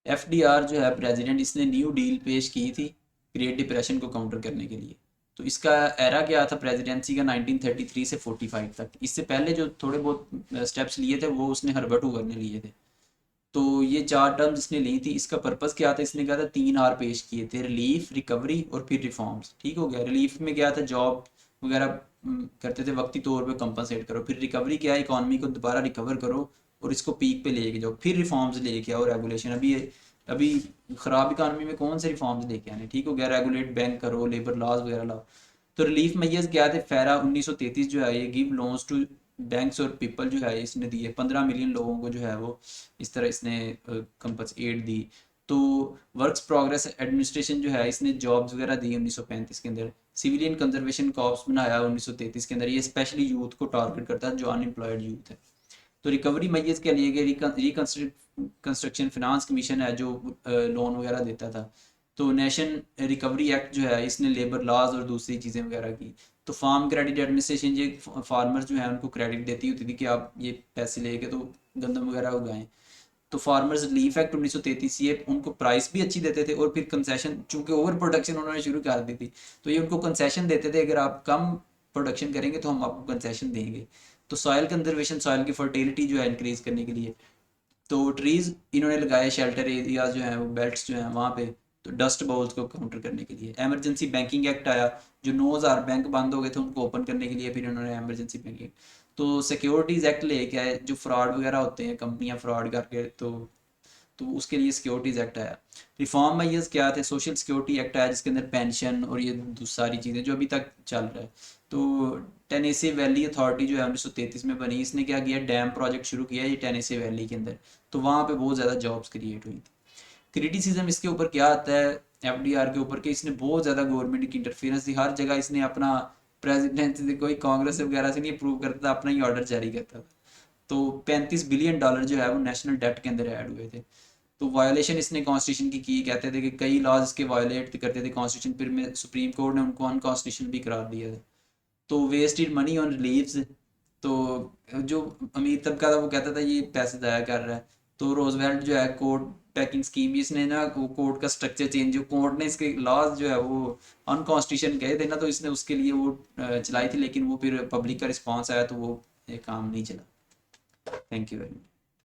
FDR जो है president, इसने न्यू डील पेश की थी ग्रेट डिप्रेशन को काउंटर करने के लिए। तो इसका एरा क्या था प्रेसिडेंसी का, 1933 से 45 तक। इससे पहले जो थोड़े बहुत स्टेप्स लिए थे वो उसने हर्बर्ट हूवर ने लिए थे। तो ये 4 टर्म्स इसने ली थी। इसका पर्पस क्या था, इसने कहा था 3 R पेश किए थे, रिलीफ, रिकवरी और फिर रिफॉर्म्स। ठीक हो गया। रिलीफ में क्या था, जॉब वगैरह करते थे वक्ती तौर पे कंपनसेट करो। फिर रिकवरी क्या है, इकॉनमी को दोबारा रिकवर करो और इसको पीक पे लेके जाओ। फिर रिफॉर्म्स लेके आओ, रेगुलेशन। अभी ख़राब इकानमी में कौन से रिफॉर्म्स लेके आने। ठीक हो गया। रेगुलेट बैंक करो, लेबर लॉज वगैरह लाओ। तो रिलीफ मेजर्स क्या थे, फेरा 1933 जो है ये गिव लोन्स टू बैंक्स और पीपल जो है इसने दिए 15 मिलियन लोगों को जो है वो इस तरह इसने कंपस एड दी। तो वर्क्स प्रोग्रेस एडमिनिस्ट्रेशन जो है इसने जॉब्स वगैरह दी 1935 के अंदर। सिविलियन कंजर्वेशन कॉर्प्स बनाया 1933 के अंदर, ये स्पेशली यूथ को टारगेट करता है जो अनएम्प्लॉयड यूथ है। तो रिकवरी मैयर्स के लिए रिकंस्ट्रक्शन फिनांस कमीशन है जो लोन वगैरह देता था। तो नेशन रिकवरी एक्ट जो है इसने लेबर लॉज और दूसरी चीज़ें वगैरह की। तो फार्म क्रेडिट एडमिनिस्ट्रेशन, ये फार्मर्स जो है उनको क्रेडिट देती होती थी कि आप ये पैसे लेके तो गंदम वगैरह उगाएं। तो फार्मर्स रिलीफ एक्ट 1933, ये उनको प्राइस भी अच्छी देते थे और फिर कंसेशन, चूंकि ओवर प्रोडक्शन उन्होंने शुरू कर दी थी तो ये उनको कंसेशन देते थे, अगर आप कम प्रोडक्शन करेंगे तो हम आपको कंसेशन देंगे। तो सॉयल कंजर्वेशन, सॉयल की फर्टिलिटी जो है इंक्रीज करने के लिए। तो ट्रीज इन्होंने लगाए, शेल्टर एरियाज जो हैं वो बेल्ट्स जो हैं वहाँ पे। तो डस्ट बाउल्स को काउंटर करने के लिए एमरजेंसी बैंकिंग एक्ट आया। जो 9,000 बैंक बंद हो गए थे उनको ओपन करने के लिए फिर इन्होंने एमरजेंसी बैंकिंग। तो सिक्योरिटीज़ एक्ट लेके आए, जो फ्रॉड वगैरह होते हैं कंपनियां फ्रॉड करके, तो उसके लिए सिक्योरिटीज़ एक्ट आया। रिफॉर्म मेजर्स क्या थे, सोशल सिक्योरिटी एक्ट आया जिसके अंदर पेंशन और ये सारी चीज़ें जो अभी तक चल रहा है। तो टेनेसी वैली अथॉरिटी जो है 1933 में बनी, इसने क्या किया, डैम प्रोजेक्ट शुरू किया ये टेनेसी वैली के अंदर। तो वहाँ पे बहुत ज़्यादा जॉब्स क्रिएट हुई थी। क्रिटिसिज्म इसके ऊपर क्या आता है, FDR के ऊपर, कि इसने बहुत ज़्यादा गवर्नमेंट की इंटरफेरेंस थी हर जगह। इसने अपना प्रेसिडेंट से कोई कांग्रेस वगैरह से नहीं अप्रूव करता था, अपना ही ऑर्डर जारी करता था। तो 35 बिलियन डॉलर जो है वो नेशनल डेट के अंदर ऐड हुए थे। तो वायोलेशन इसने कॉन्स्टिट्यूशन की कहते थे कि कई लॉज इसके वायोलेट करते थे कॉन्स्टिट्यूशन, फिर में सुप्रीम कोर्ट ने उनको अनकॉन्स्टिट्यूशन भी करार दिया था। तो वेस्टेड मनी ऑन रिलीव्स। तो जो अमीर तबका था वो कहता था ये पैसे ज़ाया कर रहा है। तो रोजवेल्ट जो है कोर्ट पैकिंग स्कीम, इसने ना वो कोर्ट का स्ट्रक्चर चेंज, जो कोर्ट ने इसके लॉज जो है वो अनकॉन्स्टिट्यूशन कहे थे ना, तो इसने उसके लिए वो चलाई थी, लेकिन वो फिर पब्लिक का रिस्पॉन्स आया तो वो ये काम नहीं चला। Thank you very much.